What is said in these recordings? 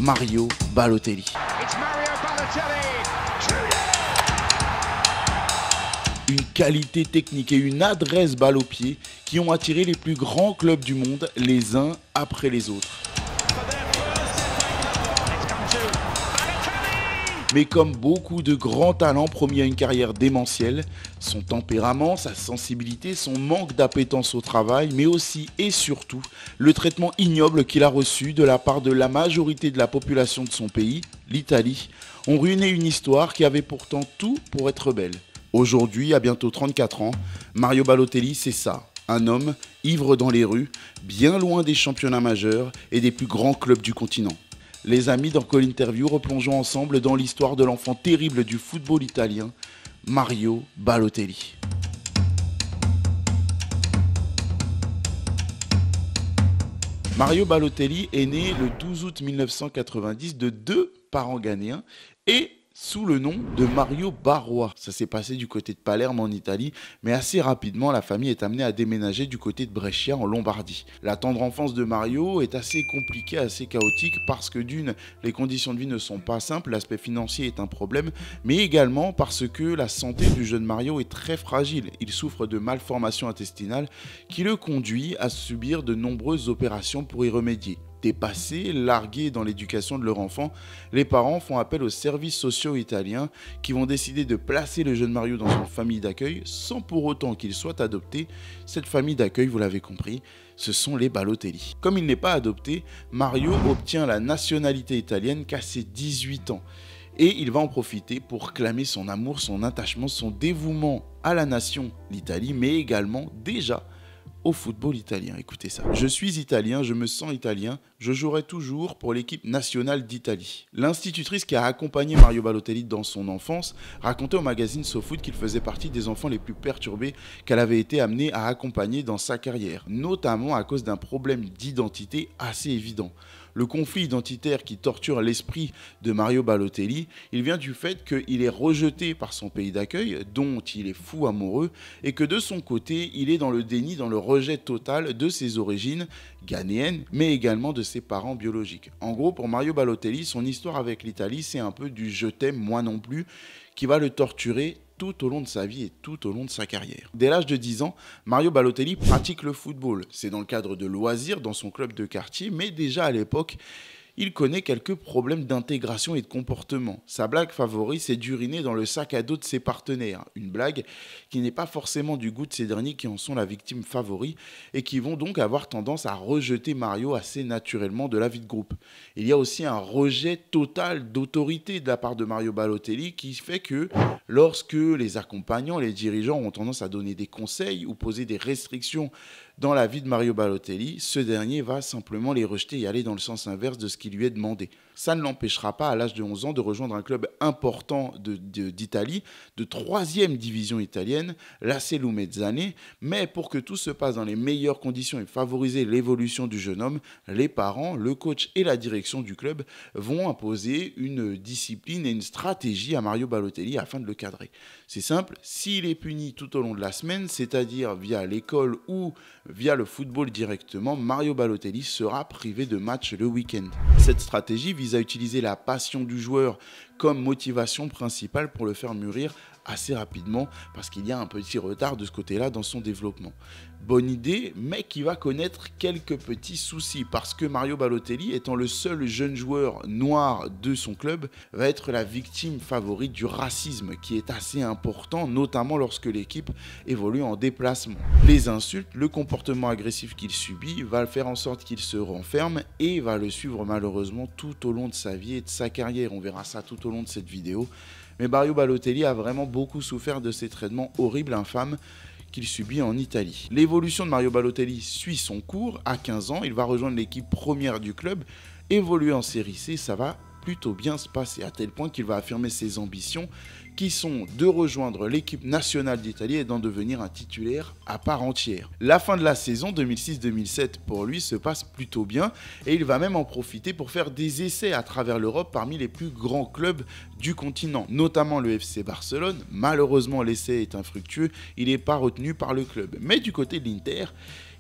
Mario Balotelli. Une qualité technique et une adresse balle au pied qui ont attiré les plus grands clubs du monde les uns après les autres. Mais comme beaucoup de grands talents promis à une carrière démentielle, son tempérament, sa sensibilité, son manque d'appétence au travail, mais aussi et surtout le traitement ignoble qu'il a reçu de la part de la majorité de la population de son pays, l'Italie, ont ruiné une histoire qui avait pourtant tout pour être belle. Aujourd'hui, à bientôt 34 ans, Mario Balotelli, c'est ça, un homme ivre dans les rues, bien loin des championnats majeurs et des plus grands clubs du continent. Les amis, dans Call Interview, replongeons ensemble dans l'histoire de l'enfant terrible du football italien, Mario Balotelli. Mario Balotelli est né le 12 août 1990 de deux parents ghanéens et sous le nom de Mario Barrois. Ça s'est passé du côté de Palerme en Italie, mais assez rapidement, la famille est amenée à déménager du côté de Brescia en Lombardie. La tendre enfance de Mario est assez compliquée, assez chaotique, parce que d'une, les conditions de vie ne sont pas simples, l'aspect financier est un problème, mais également parce que la santé du jeune Mario est très fragile. Il souffre de malformations intestinales qui le conduit à subir de nombreuses opérations pour y remédier. Dépassés, largués dans l'éducation de leur enfant, les parents font appel aux services sociaux italiens qui vont décider de placer le jeune Mario dans une famille d'accueil sans pour autant qu'il soit adopté. Cette famille d'accueil, vous l'avez compris, ce sont les Balotelli. Comme il n'est pas adopté, Mario obtient la nationalité italienne qu'à ses 18 ans. Et il va en profiter pour clamer son amour, son attachement, son dévouement à la nation, l'Italie, mais également déjà au football italien. Écoutez ça. Je suis italien, je me sens italien, je jouerai toujours pour l'équipe nationale d'Italie. L'institutrice qui a accompagné Mario Balotelli dans son enfance racontait au magazine SoFoot qu'il faisait partie des enfants les plus perturbés qu'elle avait été amenée à accompagner dans sa carrière, notamment à cause d'un problème d'identité assez évident. Le conflit identitaire qui torture l'esprit de Mario Balotelli, il vient du fait qu'il est rejeté par son pays d'accueil, dont il est fou amoureux, et que de son côté, il est dans le déni, dans le rejet total de ses origines ghanéennes, mais également de ses parents biologiques. En gros, pour Mario Balotelli, son histoire avec l'Italie, c'est un peu du « je t'aime, moi non plus », qui va le torturer tout au long de sa vie et tout au long de sa carrière. Dès l'âge de 10 ans, Mario Balotelli pratique le football. C'est dans le cadre de loisirs dans son club de quartier, mais déjà à l'époque, il connaît quelques problèmes d'intégration et de comportement. Sa blague favorite, c'est d'uriner dans le sac à dos de ses partenaires. Une blague qui n'est pas forcément du goût de ces derniers qui en sont la victime favorite et qui vont donc avoir tendance à rejeter Mario assez naturellement de la vie de groupe. Il y a aussi un rejet total d'autorité de la part de Mario Balotelli qui fait que lorsque les accompagnants, les dirigeants ont tendance à donner des conseils ou poser des restrictions dans la vie de Mario Balotelli, ce dernier va simplement les rejeter et aller dans le sens inverse de ce qui lui est demandé. Ça ne l'empêchera pas, à l'âge de 11 ans, de rejoindre un club important d'Italie, de 3e division italienne, l'AC Lumezzane. Mais pour que tout se passe dans les meilleures conditions et favoriser l'évolution du jeune homme, les parents, le coach et la direction du club vont imposer une discipline et une stratégie à Mario Balotelli afin de le cadrer. C'est simple, s'il est puni tout au long de la semaine, c'est-à-dire via l'école ou via le football directement, Mario Balotelli sera privé de match le week-end. Cette stratégie vise à utiliser la passion du joueur comme motivation principale pour le faire mûrir assez rapidement parce qu'il y a un petit retard de ce côté-là dans son développement. Bonne idée, mais qui va connaître quelques petits soucis parce que Mario Balotelli, étant le seul jeune joueur noir de son club, va être la victime favorite du racisme qui est assez important, notamment lorsque l'équipe évolue en déplacement. Les insultes, le comportement agressif qu'il subit va le faire en sorte qu'il se renferme et va le suivre malheureusement tout au long de sa vie et de sa carrière. On verra ça tout au long de cette vidéo. Mais Mario Balotelli a vraiment beaucoup souffert de ces traitements horribles, infâmes qu'il subit en Italie. L'évolution de Mario Balotelli suit son cours. À 15 ans, il va rejoindre l'équipe première du club, évoluer en Série C, ça va plutôt bien se passer, à tel point qu'il va affirmer ses ambitions qui sont de rejoindre l'équipe nationale d'Italie et d'en devenir un titulaire à part entière. La fin de la saison 2006-2007 pour lui se passe plutôt bien et il va même en profiter pour faire des essais à travers l'Europe parmi les plus grands clubs du continent, notamment le FC Barcelone. Malheureusement, l'essai est infructueux, il n'est pas retenu par le club. Mais du côté de l'Inter,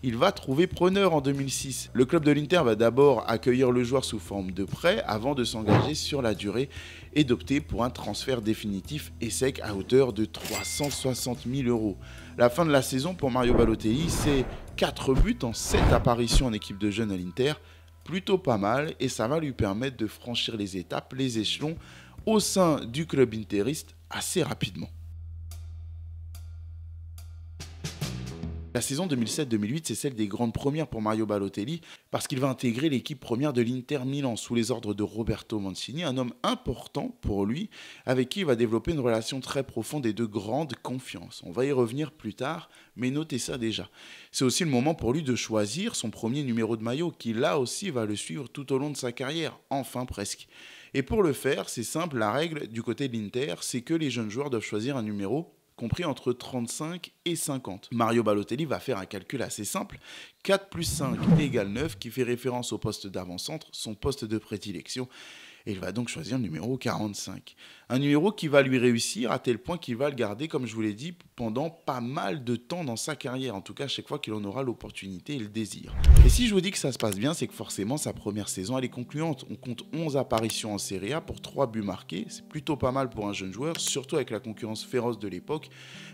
il va trouver preneur en 2006. Le club de l'Inter va d'abord accueillir le joueur sous forme de prêt avant de s'engager sur la durée et d'opter pour un transfert définitif et sec à hauteur de 360 000 €. La fin de la saison pour Mario Balotelli, c'est 4 buts en 7 apparitions en équipe de jeunes à l'Inter, plutôt pas mal, et ça va lui permettre de franchir les étapes, les échelons au sein du club interiste assez rapidement. La saison 2007-2008, c'est celle des grandes premières pour Mario Balotelli parce qu'il va intégrer l'équipe première de l'Inter Milan sous les ordres de Roberto Mancini, un homme important pour lui avec qui il va développer une relation très profonde et de grande confiance. On va y revenir plus tard, mais notez ça déjà. C'est aussi le moment pour lui de choisir son premier numéro de maillot qui là aussi va le suivre tout au long de sa carrière, enfin presque. Et pour le faire, c'est simple, la règle du côté de l'Inter, c'est que les jeunes joueurs doivent choisir un numéro compris entre 35 et 50. Mario Balotelli va faire un calcul assez simple, 4 plus 5 égale 9, qui fait référence au poste d'avant-centre, son poste de prédilection, et il va donc choisir le numéro 45. Un numéro qui va lui réussir à tel point qu'il va le garder, comme je vous l'ai dit, pendant pas mal de temps dans sa carrière, en tout cas chaque fois qu'il en aura l'opportunité et le désir. Et si je vous dis que ça se passe bien, c'est que forcément sa première saison elle est concluante. On compte 11 apparitions en Serie A pour 3 buts marqués, c'est plutôt pas mal pour un jeune joueur, surtout avec la concurrence féroce de l'époque,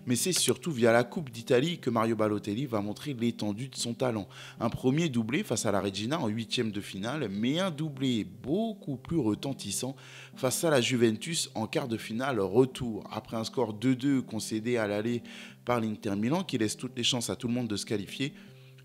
mais c'est surtout via la Coupe d'Italie que Mario Balotelli va montrer l'étendue de son talent. Un premier doublé face à la Regina en 8e de finale, mais un doublé beaucoup plus retentissant face à la Juventus en quart de finale retour. Après un score 2-2 concédé à l'aller par l'Inter Milan qui laisse toutes les chances à tout le monde de se qualifier,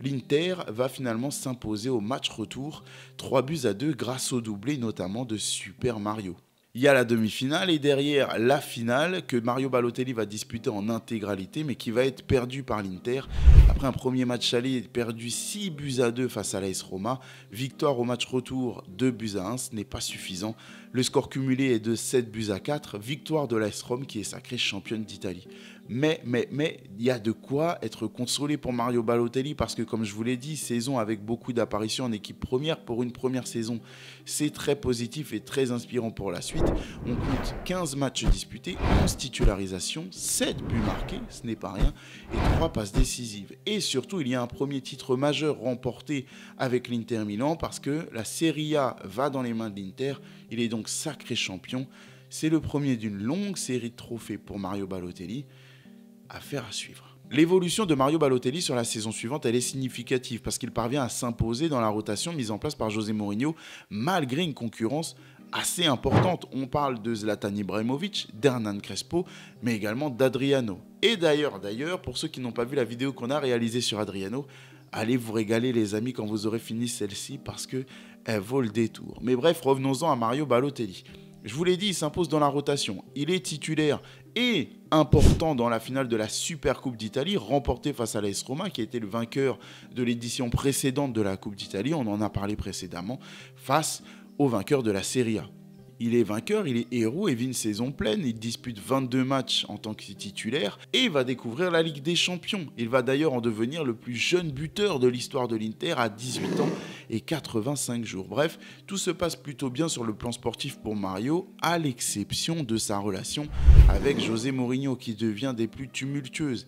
l'Inter va finalement s'imposer au match retour 3-2 grâce au doublé notamment de Super Mario. Il y a la demi-finale et derrière la finale que Mario Balotelli va disputer en intégralité mais qui va être perdu par l'Inter. Après un premier match aller perdu 6-2 face à l'AS Roma, victoire au match retour 2-1, ce n'est pas suffisant. Le score cumulé est de 7-4, victoire de l'AS Rome qui est sacrée championne d'Italie. Mais, il y a de quoi être consolé pour Mario Balotelli parce que comme je vous l'ai dit, saison avec beaucoup d'apparitions en équipe première pour une première saison. C'est très positif et très inspirant pour la suite. On compte 15 matchs disputés, 11 titularisations, 7 buts marqués, ce n'est pas rien, et 3 passes décisives. Et surtout, il y a un premier titre majeur remporté avec l'Inter Milan parce que la Serie A va dans les mains de l'Inter. Il est donc sacré champion. C'est le premier d'une longue série de trophées pour Mario Balotelli. Affaire à suivre. L'évolution de Mario Balotelli sur la saison suivante, elle est significative parce qu'il parvient à s'imposer dans la rotation mise en place par José Mourinho malgré une concurrence assez importante. On parle de Zlatan Ibrahimovic, d'Hernan Crespo, mais également d'Adriano. Et d'ailleurs, pour ceux qui n'ont pas vu la vidéo qu'on a réalisée sur Adriano, allez vous régaler les amis quand vous aurez fini celle-ci parce qu'elle vaut le détour. Mais bref, revenons-en à Mario Balotelli. Je vous l'ai dit, il s'impose dans la rotation. Il est titulaire et important dans la finale de la Super Coupe d'Italie, remportée face à l'AS Roma, qui a été le vainqueur de l'édition précédente de la Coupe d'Italie. On en a parlé précédemment, face au vainqueur de la Serie A. Il est vainqueur, il est héros et vit une saison pleine. Il dispute 22 matchs en tant que titulaire et il va découvrir la Ligue des Champions. Il va d'ailleurs en devenir le plus jeune buteur de l'histoire de l'Inter à 18 ans et 85 jours. Bref, tout se passe plutôt bien sur le plan sportif pour Mario, à l'exception de sa relation avec José Mourinho qui devient des plus tumultueuses.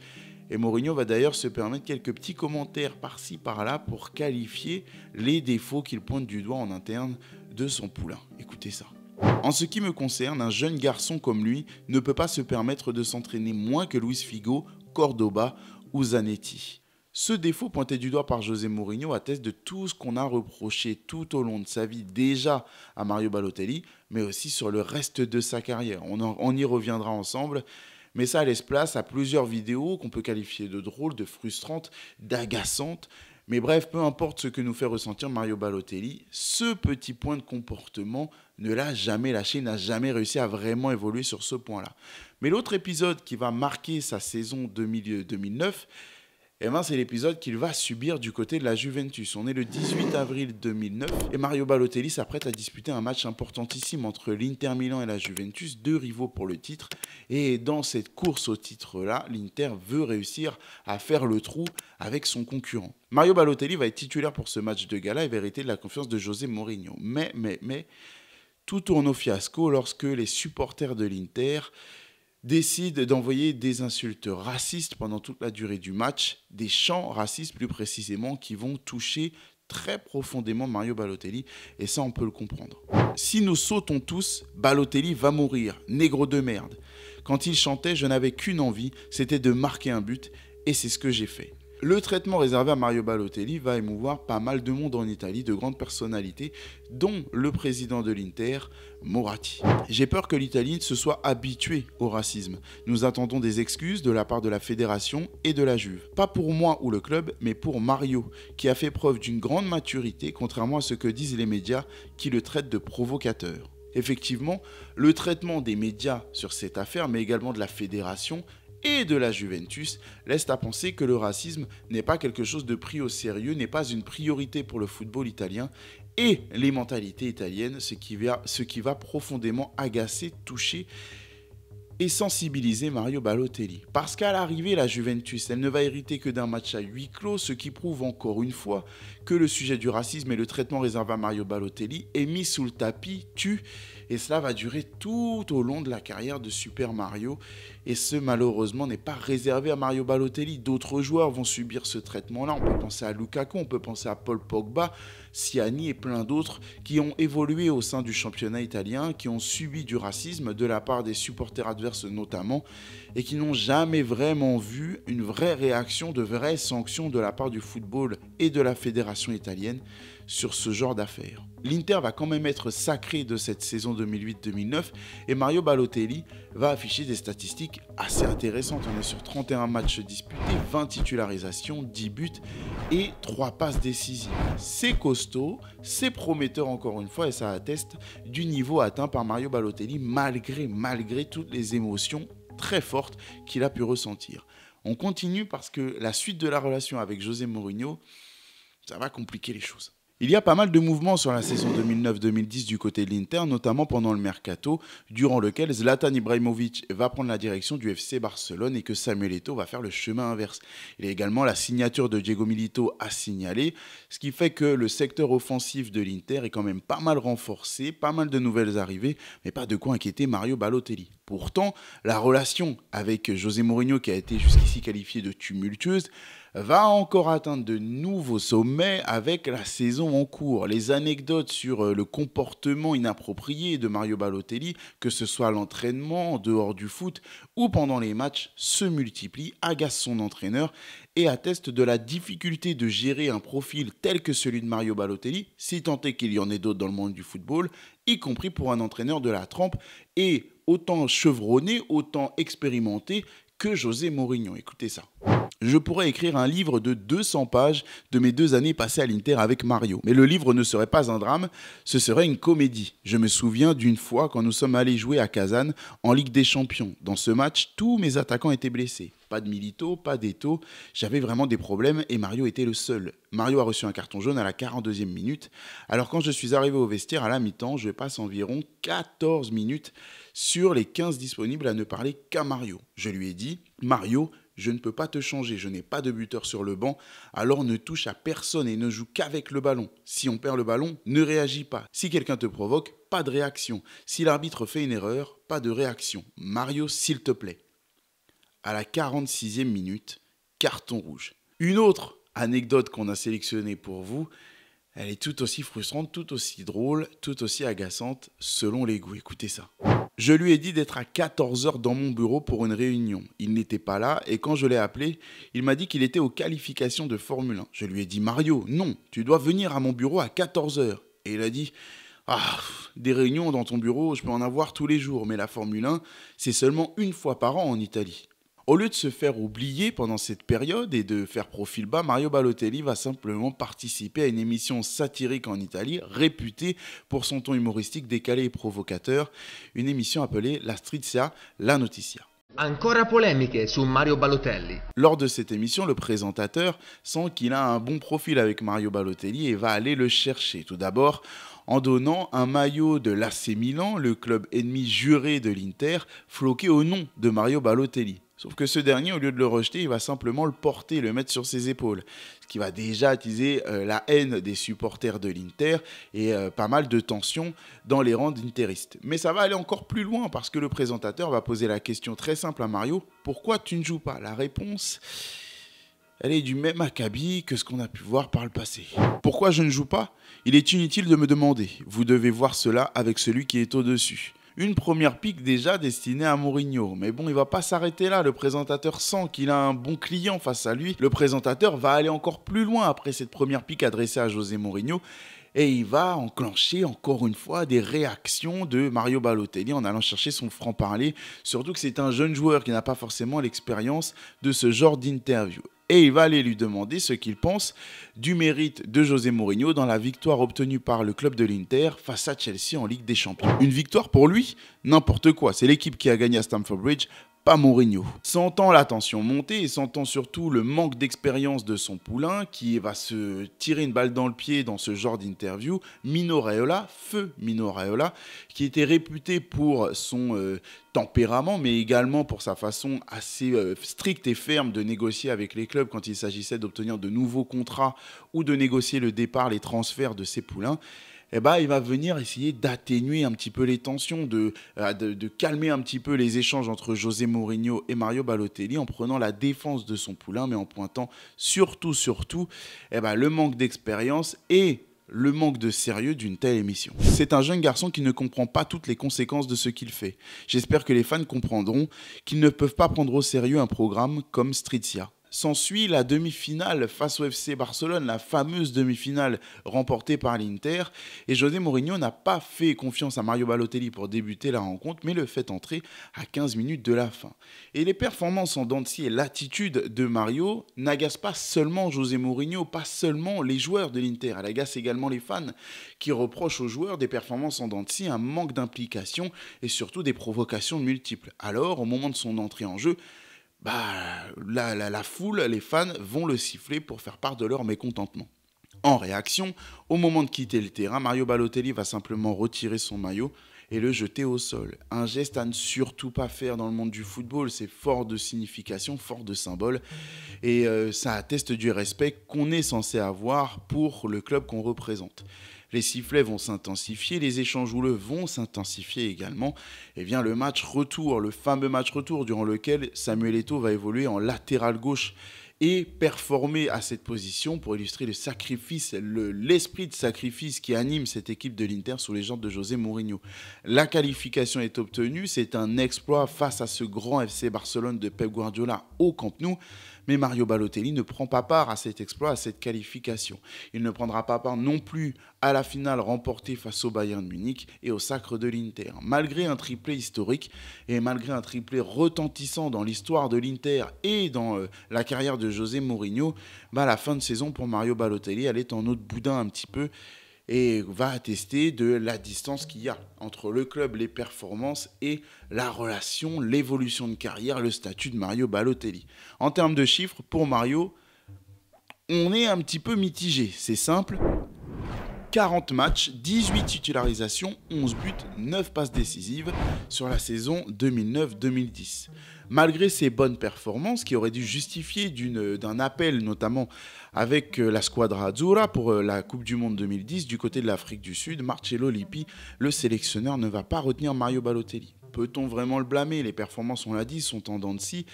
Et Mourinho va d'ailleurs se permettre quelques petits commentaires par-ci par-là pour qualifier les défauts qu'il pointe du doigt en interne de son poulain. Écoutez ça. En ce qui me concerne, un jeune garçon comme lui ne peut pas se permettre de s'entraîner moins que Luis Figo, Cordoba ou Zanetti. Ce défaut pointé du doigt par José Mourinho atteste de tout ce qu'on a reproché tout au long de sa vie déjà à Mario Balotelli, mais aussi sur le reste de sa carrière. On y reviendra ensemble, mais ça laisse place à plusieurs vidéos qu'on peut qualifier de drôles, de frustrantes, d'agaçantes. Mais bref, peu importe ce que nous fait ressentir Mario Balotelli, ce petit point de comportement ne l'a jamais lâché, n'a jamais réussi à vraiment évoluer sur ce point-là. Mais l'autre épisode qui va marquer sa saison 2009, c'est l'épisode qu'il va subir du côté de la Juventus. On est le 18 avril 2009 et Mario Balotelli s'apprête à disputer un match importantissime entre l'Inter Milan et la Juventus, deux rivaux pour le titre. Et dans cette course au titre-là, l'Inter veut réussir à faire le trou avec son concurrent. Mario Balotelli va être titulaire pour ce match de gala et va hériter de la confiance de José Mourinho. Mais tout tourne au fiasco lorsque les supporters de l'Inter décide d'envoyer des insultes racistes pendant toute la durée du match, des chants racistes plus précisément qui vont toucher très profondément Mario Balotelli, et ça on peut le comprendre. Si nous sautons tous, Balotelli va mourir, nègre de merde. Quand il chantait, je n'avais qu'une envie, c'était de marquer un but, et c'est ce que j'ai fait. Le traitement réservé à Mario Balotelli va émouvoir pas mal de monde en Italie, de grandes personnalités, dont le président de l'Inter, Moratti. J'ai peur que l'Italie se soit habituée au racisme. Nous attendons des excuses de la part de la fédération et de la Juve. Pas pour moi ou le club, mais pour Mario, qui a fait preuve d'une grande maturité, contrairement à ce que disent les médias qui le traitent de provocateur. Effectivement, le traitement des médias sur cette affaire, mais également de la fédération, et de la Juventus laisse à penser que le racisme n'est pas quelque chose de pris au sérieux, n'est pas une priorité pour le football italien et les mentalités italiennes, ce qui va profondément agacer, toucher et sensibiliser Mario Balotelli. Parce qu'à l'arrivée, la Juventus, elle ne va hériter que d'un match à huis clos, ce qui prouve encore une fois que le sujet du racisme et le traitement réservé à Mario Balotelli est mis sous le tapis, tue, et cela va durer tout au long de la carrière de Super Mario. Et ce, malheureusement, n'est pas réservé à Mario Balotelli. D'autres joueurs vont subir ce traitement-là. On peut penser à Lukaku, on peut penser à Paul Pogba, Siani et plein d'autres qui ont évolué au sein du championnat italien, qui ont subi du racisme de la part des supporters adverses notamment, et qui n'ont jamais vraiment vu une vraie réaction, de vraies sanctions de la part du football et de la fédération italienne sur ce genre d'affaires. L'Inter va quand même être sacré de cette saison 2008-2009 et Mario Balotelli va afficher des statistiques assez intéressantes. On est sur 31 matchs disputés, 20 titularisations, 10 buts et 3 passes décisives. C'est costaud, c'est prometteur encore une fois et ça atteste du niveau atteint par Mario Balotelli malgré toutes les émotions très fortes qu'il a pu ressentir. On continue parce que la suite de la relation avec José Mourinho, ça va compliquer les choses. Il y a pas mal de mouvements sur la saison 2009-2010 du côté de l'Inter, notamment pendant le mercato, durant lequel Zlatan Ibrahimovic va prendre la direction du FC Barcelone et que Samuel Eto'o va faire le chemin inverse. Il y a également la signature de Diego Milito à signaler, ce qui fait que le secteur offensif de l'Inter est quand même pas mal renforcé, pas mal de nouvelles arrivées, mais pas de quoi inquiéter Mario Balotelli. Pourtant, la relation avec José Mourinho, qui a été jusqu'ici qualifiée de tumultueuse, va encore atteindre de nouveaux sommets avec la saison en cours. Les anecdotes sur le comportement inapproprié de Mario Balotelli, que ce soit à l'entraînement, en dehors du foot ou pendant les matchs, se multiplient, agacent son entraîneur et attestent de la difficulté de gérer un profil tel que celui de Mario Balotelli, si tant est qu'il y en ait d'autres dans le monde du football, y compris pour un entraîneur de la trempe et autant chevronné, autant expérimenté que José Mourinho. Écoutez ça. Je pourrais écrire un livre de 200 pages de mes 2 années passées à l'Inter avec Mario. Mais le livre ne serait pas un drame, ce serait une comédie. Je me souviens d'une fois quand nous sommes allés jouer à Kazan en Ligue des Champions. Dans ce match, tous mes attaquants étaient blessés. Pas de Milito, pas d'Eto'o. J'avais vraiment des problèmes et Mario était le seul. Mario a reçu un carton jaune à la 42e minute. Alors quand je suis arrivé au vestiaire à la mi-temps, je passe environ 14 minutes sur les 15 disponibles à ne parler qu'à Mario. Je lui ai dit « Mario, je ne peux pas te changer, je n'ai pas de buteur sur le banc, alors ne touche à personne et ne joue qu'avec le ballon. Si on perd le ballon, ne réagis pas. Si quelqu'un te provoque, pas de réaction. Si l'arbitre fait une erreur, pas de réaction. Mario, s'il te plaît. » À la 46e minute, carton rouge. Une autre anecdote qu'on a sélectionnée pour vous, elle est tout aussi frustrante, tout aussi drôle, tout aussi agaçante, selon les goûts. Écoutez ça. Je lui ai dit d'être à 14h dans mon bureau pour une réunion. Il n'était pas là et quand je l'ai appelé, il m'a dit qu'il était aux qualifications de Formule 1. Je lui ai dit « Mario, non, tu dois venir à mon bureau à 14h. » Et il a dit « Ah, des réunions dans ton bureau, je peux en avoir tous les jours, mais la Formule 1, c'est seulement une fois par an en Italie. » Au lieu de se faire oublier pendant cette période et de faire profil bas, Mario Balotelli va simplement participer à une émission satirique en Italie, réputée pour son ton humoristique décalé et provocateur, une émission appelée La Strizza, la Notizia. Ancora polemiche su Mario Balotelli. Lors de cette émission, le présentateur sent qu'il a un bon profil avec Mario Balotelli et va aller le chercher. Tout d'abord, en donnant un maillot de l'AC Milan, le club ennemi juré de l'Inter, floqué au nom de Mario Balotelli. Sauf que ce dernier, au lieu de le rejeter, il va simplement le porter, le mettre sur ses épaules. Ce qui va déjà attiser la haine des supporters de l'Inter et pas mal de tensions dans les rangs d'interistes. Mais ça va aller encore plus loin parce que le présentateur va poser la question très simple à Mario: pourquoi tu ne joues pas? La réponse, elle est du même acabit que ce qu'on a pu voir par le passé. Pourquoi je ne joue pas? Il est inutile de me demander. Vous devez voir cela avec celui qui est au-dessus. Une première pique déjà destinée à Mourinho. Mais bon, il va pas s'arrêter là. Le présentateur sent qu'il a un bon client face à lui. Le présentateur va aller encore plus loin après cette première pique adressée à José Mourinho. Et il va enclencher encore une fois des réactions de Mario Balotelli en allant chercher son franc-parler. Surtout que c'est un jeune joueur qui n'a pas forcément l'expérience de ce genre d'interview. Et il va aller lui demander ce qu'il pense du mérite de José Mourinho dans la victoire obtenue par le club de l'Inter face à Chelsea en Ligue des Champions. Une victoire pour lui? N'importe quoi, c'est l'équipe qui a gagné à Stamford Bridge, pas Mourinho. Sentant la tension monter et sentant surtout le manque d'expérience de son poulain qui va se tirer une balle dans le pied dans ce genre d'interview, Mino Raiola, feu Mino Raiola, qui était réputé pour son tempérament, mais également pour sa façon assez stricte et ferme de négocier avec les clubs quand il s'agissait d'obtenir de nouveaux contrats ou de négocier le départ, les transferts de ses poulains. Eh ben, il va venir essayer d'atténuer un petit peu les tensions, de calmer un petit peu les échanges entre José Mourinho et Mario Balotelli en prenant la défense de son poulain, mais en pointant surtout, eh ben, le manque d'expérience et le manque de sérieux d'une telle émission. C'est un jeune garçon qui ne comprend pas toutes les conséquences de ce qu'il fait. J'espère que les fans comprendront qu'ils ne peuvent pas prendre au sérieux un programme comme Strizia. S'ensuit la demi-finale face au FC Barcelone, la fameuse demi-finale remportée par l'Inter. Et José Mourinho n'a pas fait confiance à Mario Balotelli pour débuter la rencontre, mais le fait entrer à 15 minutes de la fin. Et les performances en dents de scie et l'attitude de Mario n'agacent pas seulement José Mourinho, pas seulement les joueurs de l'Inter. Elle agace également les fans qui reprochent aux joueurs des performances en dents de scie, un manque d'implication et surtout des provocations multiples. Alors, au moment de son entrée en jeu, la foule, les fans vont le siffler pour faire part de leur mécontentement. En réaction, au moment de quitter le terrain, Mario Balotelli va simplement retirer son maillot et le jeter au sol. Un geste à ne surtout pas faire dans le monde du football, c'est fort de signification, fort de symbole, et ça atteste du respect qu'on est censé avoir pour le club qu'on représente. Les sifflets vont s'intensifier, les échanges houleux vont s'intensifier également. Et bien le match retour, le fameux match retour durant lequel Samuel Eto'o va évoluer en latéral gauche et performer à cette position pour illustrer le sacrifice, l'esprit de sacrifice qui anime cette équipe de l'Inter sous les jambes de José Mourinho. La qualification est obtenue, c'est un exploit face à ce grand FC Barcelone de Pep Guardiola au Camp Nou. Mais Mario Balotelli ne prend pas part à cet exploit, à cette qualification. Il ne prendra pas part non plus à la finale remportée face au Bayern Munich et au sacre de l'Inter. Malgré un triplé historique et malgré un triplé retentissant dans l'histoire de l'Inter et dans la carrière de José Mourinho, la fin de saison pour Mario Balotelli, elle est en eau de boudin un petit peu et va attester de la distance qu'il y a entre le club, les performances et la relation, l'évolution de carrière, le statut de Mario Balotelli. En termes de chiffres, pour Mario, on est un petit peu mitigé. C'est simple. 40 matchs, 18 titularisations, 11 buts, 9 passes décisives sur la saison 2009-2010. Malgré ces bonnes performances qui auraient dû justifier d'un appel notamment avec la Squadra Azzurra pour la Coupe du Monde 2010 du côté de l'Afrique du Sud, Marcello Lippi, le sélectionneur, ne va pas retenir Mario Balotelli. Peut-on vraiment le blâmer? Les performances, on l'a dit, sont en dents de scie.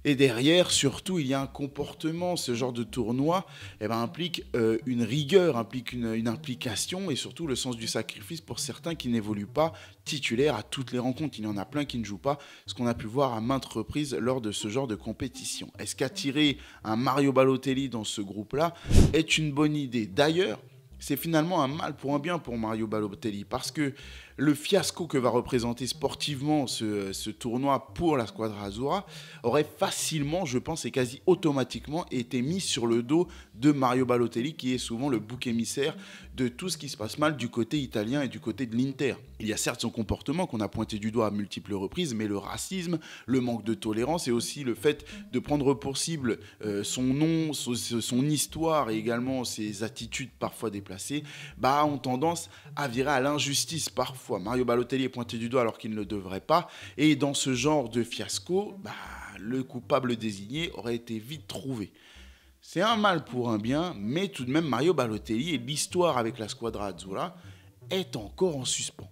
Et derrière, surtout, il y a un comportement. Ce genre de tournoi implique une rigueur, implique une implication et surtout le sens du sacrifice pour certains qui n'évoluent pas titulaires à toutes les rencontres. Il y en a plein qui ne jouent pas, ce qu'on a pu voir à maintes reprises lors de ce genre de compétition. Est-ce qu'attirer un Mario Balotelli dans ce groupe-là est une bonne idée? D'ailleurs, c'est finalement un mal pour un bien pour Mario Balotelli parce que le fiasco que va représenter sportivement ce tournoi pour la Squadra Azzurra aurait facilement, je pense, et quasi automatiquement été mis sur le dos de Mario Balotelli, qui est souvent le bouc émissaire de tout ce qui se passe mal du côté italien et du côté de l'Inter. Il y a certes son comportement qu'on a pointé du doigt à multiples reprises, mais le racisme, le manque de tolérance et aussi le fait de prendre pour cible son nom, son histoire et également ses attitudes parfois déplacées, ont tendance à virer à l'injustice parfois fois. Mario Balotelli est pointé du doigt alors qu'il ne le devrait pas. Et dans ce genre de fiasco, le coupable désigné aurait été vite trouvé. C'est un mal pour un bien, mais tout de même Mario Balotelli et l'histoire avec la Squadra Azzurra est encore en suspens.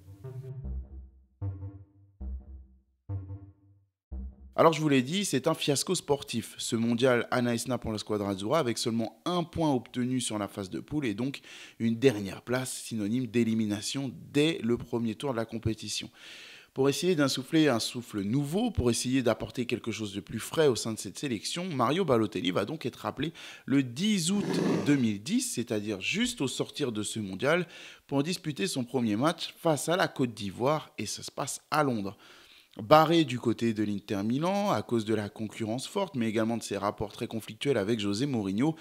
Alors je vous l'ai dit, c'est un fiasco sportif, ce mondial Anaïsna pour la Squadra Azzurra, avec seulement un point obtenu sur la phase de poule et donc une dernière place synonyme d'élimination dès le premier tour de la compétition. Pour essayer d'insuffler un souffle nouveau, pour essayer d'apporter quelque chose de plus frais au sein de cette sélection, Mario Balotelli va donc être appelé le 10 août 2010, c'est-à-dire juste au sortir de ce mondial, pour disputer son premier match face à la Côte d'Ivoire, et ça se passe à Londres. Barré du côté de l'Inter Milan à cause de la concurrence forte, mais également de ses rapports très conflictuels avec José Mourinho,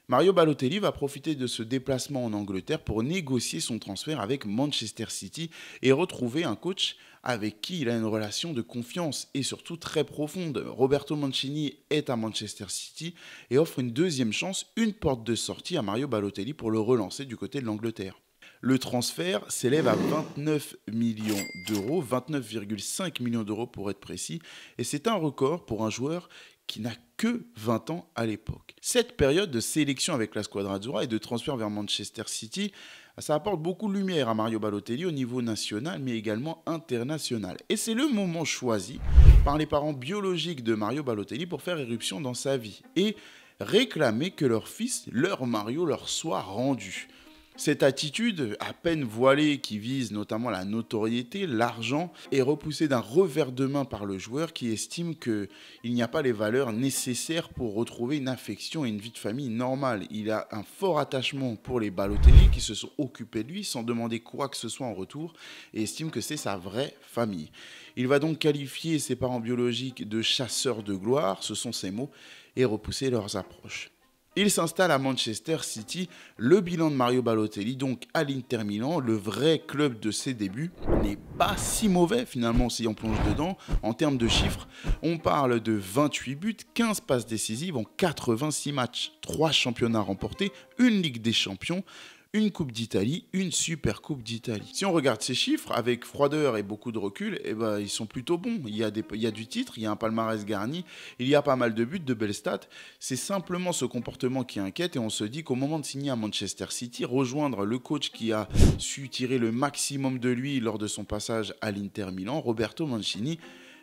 Mario Balotelli va profiter de ce déplacement en Angleterre pour négocier son transfert avec Manchester City et retrouver un coach avec qui il a une relation de confiance et surtout très profonde. Roberto Mancini est à Manchester City et offre une deuxième chance, une porte de sortie à Mario Balotelli pour le relancer du côté de l'Angleterre. Le transfert s'élève à 29 millions d'euros, 29,5 millions d'euros pour être précis, et c'est un record pour un joueur qui n'a que 20 ans à l'époque. Cette période de sélection avec la Squadra Azzurra et de transfert vers Manchester City, ça apporte beaucoup de lumière à Mario Balotelli au niveau national, mais également international. Et c'est le moment choisi par les parents biologiques de Mario Balotelli pour faire éruption dans sa vie et réclamer que leur fils, leur Mario, leur soit rendu. Cette attitude, à peine voilée, qui vise notamment la notoriété, l'argent, est repoussée d'un revers de main par le joueur qui estime qu'il n'y a pas les valeurs nécessaires pour retrouver une affection et une vie de famille normale. Il a un fort attachement pour les Balotelli qui se sont occupés de lui sans demander quoi que ce soit en retour et estime que c'est sa vraie famille. Il va donc qualifier ses parents biologiques de chasseurs de gloire, ce sont ses mots, et repousser leurs approches. Il s'installe à Manchester City. Le bilan de Mario Balotelli, donc à l'Inter Milan, le vrai club de ses débuts, n'est pas si mauvais finalement si on plonge dedans. En termes de chiffres, on parle de 28 buts, 15 passes décisives en 86 matchs, 3 championnats remportés, une Ligue des Champions, une Coupe d'Italie, une Super Coupe d'Italie. Si on regarde ces chiffres avec froideur et beaucoup de recul, ils sont plutôt bons. Il y a du titre, il y a un palmarès garni, il y a pas mal de buts, de belles stats. C'est simplement ce comportement qui inquiète et on se dit qu'au moment de signer à Manchester City, rejoindre le coach qui a su tirer le maximum de lui lors de son passage à l'Inter Milan, Roberto Mancini,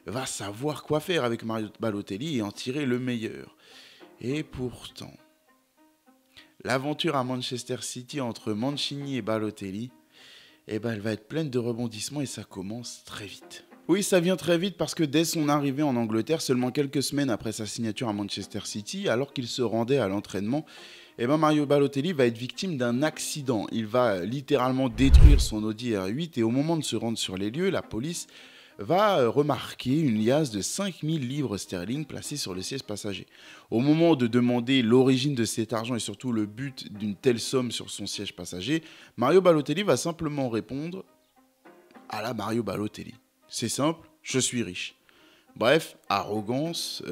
va savoir quoi faire avec Mario Balotelli et en tirer le meilleur. Et pourtant, l'aventure à Manchester City entre Mancini et Balotelli, elle va être pleine de rebondissements et ça commence très vite. Oui, ça vient très vite parce que dès son arrivée en Angleterre, seulement quelques semaines après sa signature à Manchester City, alors qu'il se rendait à l'entraînement, Mario Balotelli va être victime d'un accident. Il va littéralement détruire son Audi R8 et au moment de se rendre sur les lieux, la police va remarquer une liasse de 5000 livres sterling placée sur le siège passager. Au moment de demander l'origine de cet argent et surtout le but d'une telle somme sur son siège passager, Mario Balotelli va simplement répondre à la Mario Balotelli. C'est simple, je suis riche. Bref, arrogance,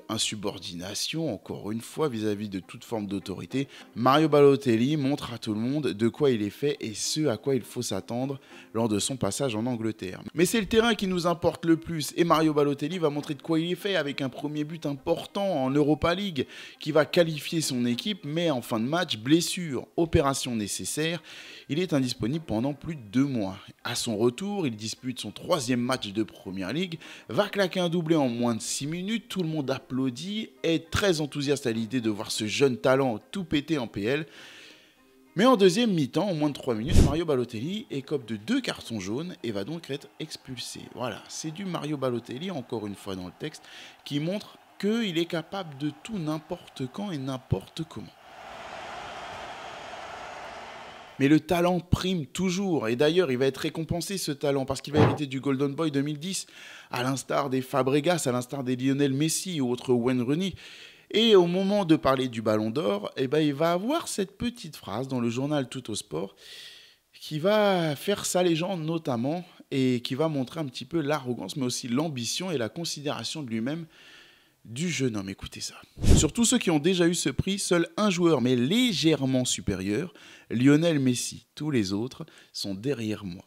insubordination, encore une fois, vis-à-vis de toute forme d'autorité. Mario Balotelli montre à tout le monde de quoi il est fait et ce à quoi il faut s'attendre lors de son passage en Angleterre. Mais c'est le terrain qui nous importe le plus et Mario Balotelli va montrer de quoi il est fait avec un premier but important en Europa League qui va qualifier son équipe, mais en fin de match, blessure, opération nécessaire, il est indisponible pendant plus de 2 mois. À son retour, il dispute son 3e match de Premier League, va claquer un doublé en moins de 6 minutes, tout le monde applaudit, est très enthousiaste à l'idée de voir ce jeune talent tout péter en PL. Mais en deuxième mi-temps, en moins de 3 minutes, Mario Balotelli écope de 2 cartons jaunes et va donc être expulsé. Voilà, c'est du Mario Balotelli, encore une fois dans le texte, qui montre qu'il est capable de tout n'importe quand et n'importe comment. Mais le talent prime toujours. Et d'ailleurs, il va être récompensé, ce talent, parce qu'il va hériter du Golden Boy 2010, à l'instar des Fabregas, à l'instar des Lionel Messi ou autres Wayne Rooney. Et au moment de parler du Ballon d'Or, il va avoir cette petite phrase dans le journal Tout au Sport qui va faire sa légende notamment et qui va montrer un petit peu l'arrogance, mais aussi l'ambition et la considération de lui-même du jeune homme. Écoutez ça. Sur tous ceux qui ont déjà eu ce prix, seul un joueur mais légèrement supérieur, Lionel Messi. Tous les autres sont derrière moi.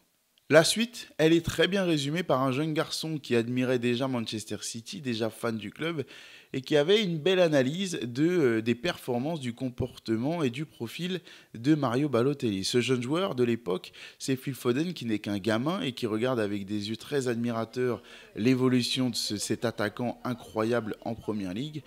La suite, elle est très bien résumée par un jeune garçon qui admirait déjà Manchester City, déjà fan du club, et qui avait une belle analyse des performances, du comportement et du profil de Mario Balotelli. Ce jeune joueur de l'époque, c'est Phil Foden qui n'est qu'un gamin et qui regarde avec des yeux très admirateurs l'évolution de cet attaquant incroyable en Première Ligue.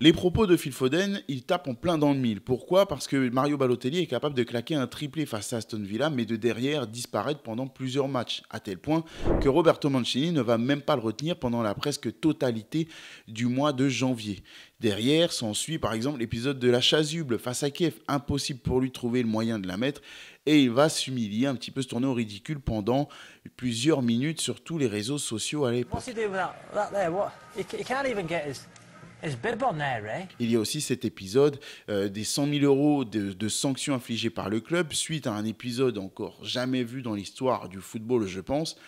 Les propos de Phil Foden, ils tapent en plein dans le mille. Pourquoi ? Parce que Mario Balotelli est capable de claquer un triplé face à Aston Villa, mais de derrière disparaître pendant plusieurs matchs, à tel point que Roberto Mancini ne va même pas le retenir pendant la presque totalité du mois de janvier. Derrière s'ensuit par exemple l'épisode de la chasuble face à Kiev, impossible pour lui de trouver le moyen de la mettre, et il va s'humilier, un petit peu se tourner au ridicule pendant plusieurs minutes sur tous les réseaux sociaux à l'époque. Il y a aussi cet épisode des 100 000 euros de sanctions infligées par le club suite à un épisode encore jamais vu dans l'histoire du football, je pense,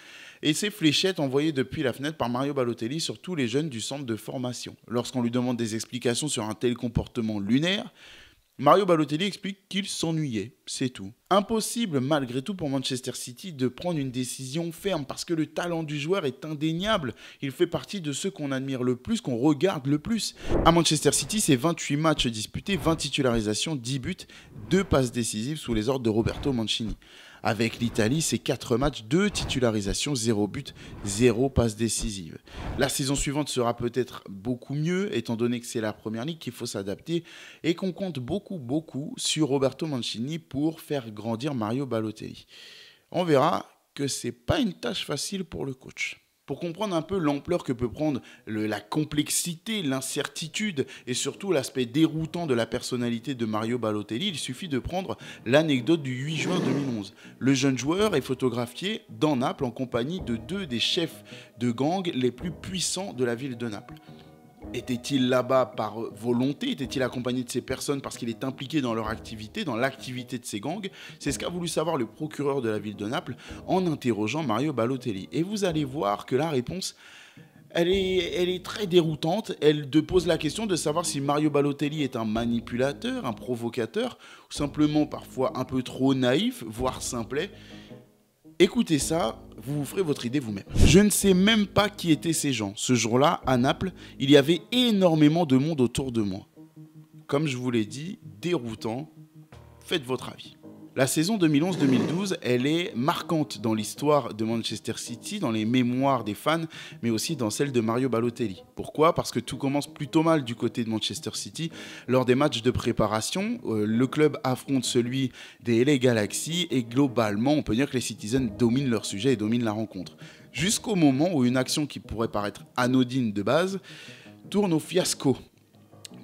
et ces fléchettes envoyées depuis la fenêtre par Mario Balotelli sur tous les jeunes du centre de formation. Lorsqu'on lui demande des explications sur un tel comportement lunaire, Mario Balotelli explique qu'il s'ennuyait, c'est tout. Impossible malgré tout pour Manchester City de prendre une décision ferme parce que le talent du joueur est indéniable. Il fait partie de ceux qu'on admire le plus, qu'on regarde le plus. À Manchester City, c'est 28 matchs disputés, 20 titularisations, 10 buts, 2 passes décisives sous les ordres de Roberto Mancini. Avec l'Italie, c'est 4 matchs, 2 titularisations, 0 but, 0 passe décisive. La saison suivante sera peut-être beaucoup mieux, étant donné que c'est la Première Ligue qu'il faut s'adapter et qu'on compte beaucoup sur Roberto Mancini pour faire grandir Mario Balotelli. On verra que c'est pas une tâche facile pour le coach. Pour comprendre un peu l'ampleur que peut prendre la complexité, l'incertitude et surtout l'aspect déroutant de la personnalité de Mario Balotelli, il suffit de prendre l'anecdote du 8 juin 2011. Le jeune joueur est photographié dans Naples en compagnie de 2 des chefs de gang les plus puissants de la ville de Naples. Était-il là-bas par volonté ? Était-il accompagné de ces personnes parce qu'il est impliqué dans leur activité, dans l'activité de ces gangs ? C'est ce qu'a voulu savoir le procureur de la ville de Naples en interrogeant Mario Balotelli. Et vous allez voir que la réponse, elle est très déroutante. Elle te pose la question de savoir si Mario Balotelli est un manipulateur, un provocateur, ou simplement parfois un peu trop naïf, voire simplet. Écoutez ça, vous vous ferez votre idée vous-même. Je ne sais même pas qui étaient ces gens. Ce jour-là, à Naples, il y avait énormément de monde autour de moi. Comme je vous l'ai dit, déroutant. Faites votre avis. La saison 2011-2012, elle est marquante dans l'histoire de Manchester City, dans les mémoires des fans, mais aussi dans celle de Mario Balotelli. Pourquoi ? Parce que tout commence plutôt mal du côté de Manchester City. Lors des matchs de préparation, le club affronte celui des LA Galaxy et globalement, on peut dire que les Citizens dominent leur sujet et dominent la rencontre. Jusqu'au moment où une action qui pourrait paraître anodine de base tourne au fiasco.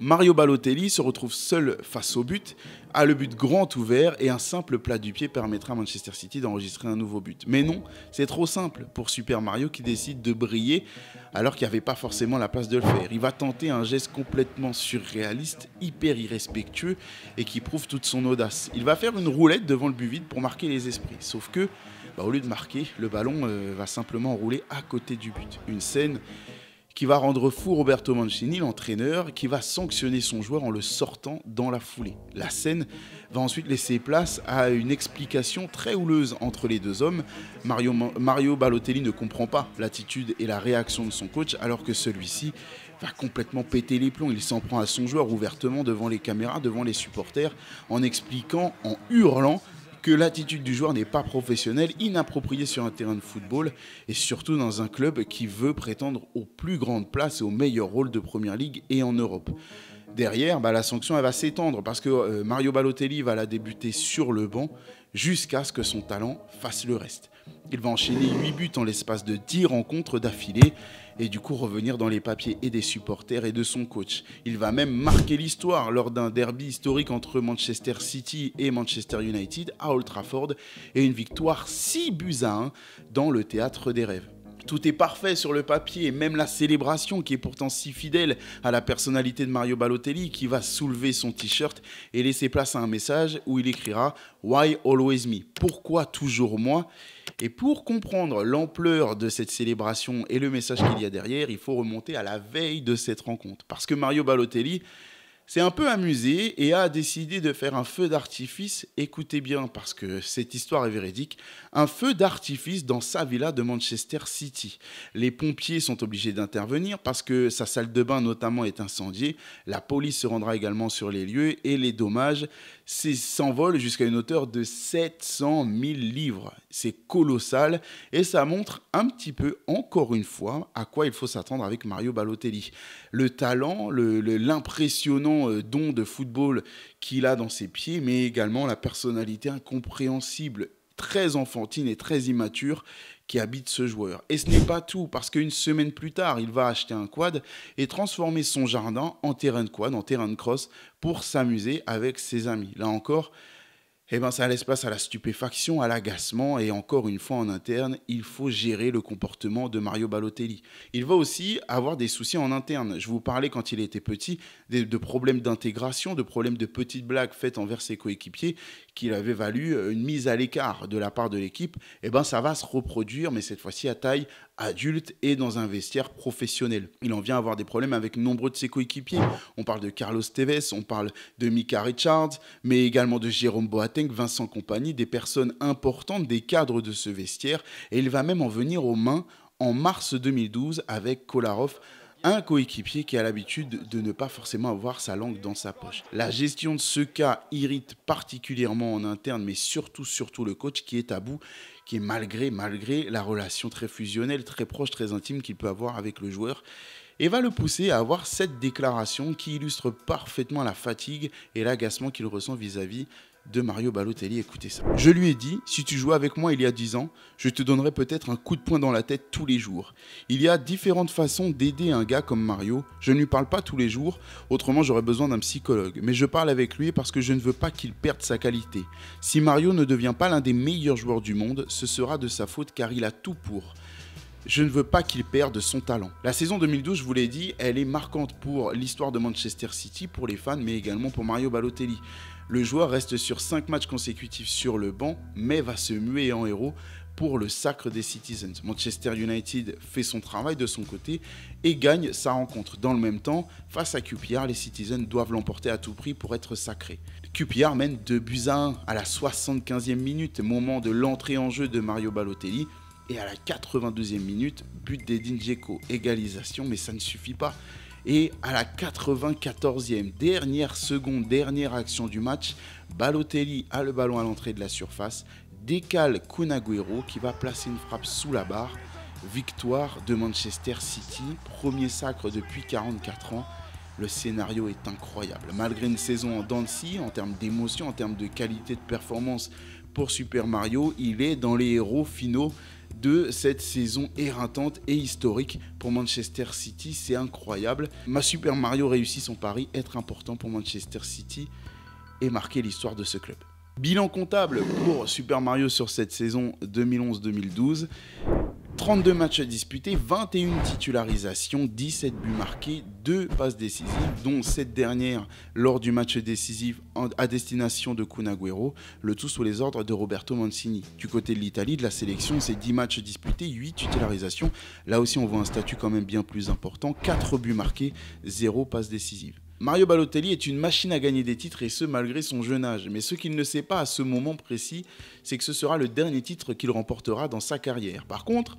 Mario Balotelli se retrouve seul face au but, a le but grand ouvert et un simple plat du pied permettra à Manchester City d'enregistrer un nouveau but. Mais non, c'est trop simple pour Super Mario qui décide de briller alors qu'il n'y avait pas forcément la place de le faire. Il va tenter un geste complètement surréaliste, hyper irrespectueux et qui prouve toute son audace. Il va faire une roulette devant le but vide pour marquer les esprits. Sauf que, au lieu de marquer, le ballon va simplement rouler à côté du but. Une scène qui va rendre fou Roberto Mancini, l'entraîneur, qui va sanctionner son joueur en le sortant dans la foulée. La scène va ensuite laisser place à une explication très houleuse entre les deux hommes. Mario Balotelli ne comprend pas l'attitude et la réaction de son coach, alors que celui-ci va complètement péter les plombs. Il s'en prend à son joueur ouvertement devant les caméras, devant les supporters, en expliquant, en hurlant, que l'attitude du joueur n'est pas professionnelle, inappropriée sur un terrain de football et surtout dans un club qui veut prétendre aux plus grandes places et aux meilleurs rôles de Première Ligue et en Europe. Derrière, la sanction elle va s'étendre parce que Mario Balotelli va la débuter sur le banc jusqu'à ce que son talent fasse le reste. Il va enchaîner 8 buts en l'espace de 10 rencontres d'affilée et du coup revenir dans les papiers et des supporters et de son coach. Il va même marquer l'histoire lors d'un derby historique entre Manchester City et Manchester United à Old Trafford et une victoire 6-1 dans le théâtre des rêves. Tout est parfait sur le papier, même la célébration qui est pourtant si fidèle à la personnalité de Mario Balotelli qui va soulever son t-shirt et laisser place à un message où il écrira « Why always me ?» Pourquoi toujours moi ? Et pour comprendre l'ampleur de cette célébration et le message qu'il y a derrière, il faut remonter à la veille de cette rencontre. Parce que Mario Balotelli, s'est un peu amusé et a décidé de faire un feu d'artifice, écoutez bien parce que cette histoire est véridique, un feu d'artifice dans sa villa de Manchester City. Les pompiers sont obligés d'intervenir parce que sa salle de bain notamment est incendiée, la police se rendra également sur les lieux et les dommages s'envolent jusqu'à une hauteur de 700 000 livres. C'est colossal et ça montre un petit peu, encore une fois, à quoi il faut s'attendre avec Mario Balotelli. Le talent, l'impressionnant don de football qu'il a dans ses pieds, mais également la personnalité incompréhensible, très enfantine et très immature qui habite ce joueur. Et ce n'est pas tout, parce qu'une semaine plus tard, il va acheter un quad et transformer son jardin en terrain de quad, en terrain de cross, pour s'amuser avec ses amis. Là encore, ça laisse place à la stupéfaction, à l'agacement et encore une fois en interne, il faut gérer le comportement de Mario Balotelli. Il va aussi avoir des soucis en interne. Je vous parlais quand il était petit de problèmes d'intégration, de problèmes de petites blagues faites envers ses coéquipiers qui avait valu une mise à l'écart de la part de l'équipe. Ça va se reproduire, mais cette fois-ci à taille adulte et dans un vestiaire professionnel. Il en vient avoir des problèmes avec nombreux de ses coéquipiers. On parle de Carlos Tevez, on parle de Micah Richards, mais également de Jérôme Boateng, Vincent Kompany, des personnes importantes, des cadres de ce vestiaire. Et il va même en venir aux mains en mars 2012 avec Kolarov, un coéquipier qui a l'habitude de ne pas forcément avoir sa langue dans sa poche. La gestion de ce cas irrite particulièrement en interne, mais surtout le coach qui est à bout, qui est malgré la relation très fusionnelle, très proche, très intime qu'il peut avoir avec le joueur, et va le pousser à avoir cette déclaration qui illustre parfaitement la fatigue et l'agacement qu'il ressent vis-à-vis de Mario Balotelli. Écoutez ça. Je lui ai dit, si tu jouais avec moi il y a 10 ans, je te donnerais peut-être un coup de poing dans la tête tous les jours. Il y a différentes façons d'aider un gars comme Mario. Je ne lui parle pas tous les jours, autrement j'aurais besoin d'un psychologue. Mais je parle avec lui parce que je ne veux pas qu'il perde sa qualité. Si Mario ne devient pas l'un des meilleurs joueurs du monde, ce sera de sa faute car il a tout pour. Je ne veux pas qu'il perde son talent. La saison 2012, je vous l'ai dit, elle est marquante pour l'histoire de Manchester City, pour les fans, mais également pour Mario Balotelli. Le joueur reste sur 5 matchs consécutifs sur le banc, mais va se muer en héros pour le sacre des Citizens. Manchester United fait son travail de son côté et gagne sa rencontre. Dans le même temps, face à QPR, les Citizens doivent l'emporter à tout prix pour être sacrés. QPR mène 2-1 à la 75e minute, moment de l'entrée en jeu de Mario Balotelli. Et à la 82e minute, but d'Edin Dzeko, égalisation, mais ça ne suffit pas. Et à la 94e, dernière action du match, Balotelli a le ballon à l'entrée de la surface, décale Kun Agüero qui va placer une frappe sous la barre. Victoire de Manchester City, premier sacre depuis 44 ans. Le scénario est incroyable. Malgré une saison en dents de scie, en termes d'émotion, en termes de qualité de performance pour Super Mario, il est dans les héros finaux de cette saison éreintante et historique pour Manchester City. C'est incroyable. Super Mario réussit son pari, être important pour Manchester City et marquer l'histoire de ce club. Bilan comptable pour Super Mario sur cette saison 2011-2012. 32 matchs disputés, 21 titularisations, 17 buts marqués, 2 passes décisives, dont 7 dernières lors du match décisif à destination de Kun Agüero, le tout sous les ordres de Roberto Mancini. Du côté de l'Italie, de la sélection, c'est 10 matchs disputés, 8 titularisations. Là aussi, on voit un statut quand même bien plus important, 4 buts marqués, 0 passes décisives. Mario Balotelli est une machine à gagner des titres et ce malgré son jeune âge. Mais ce qu'il ne sait pas à ce moment précis, c'est que ce sera le dernier titre qu'il remportera dans sa carrière. Par contre,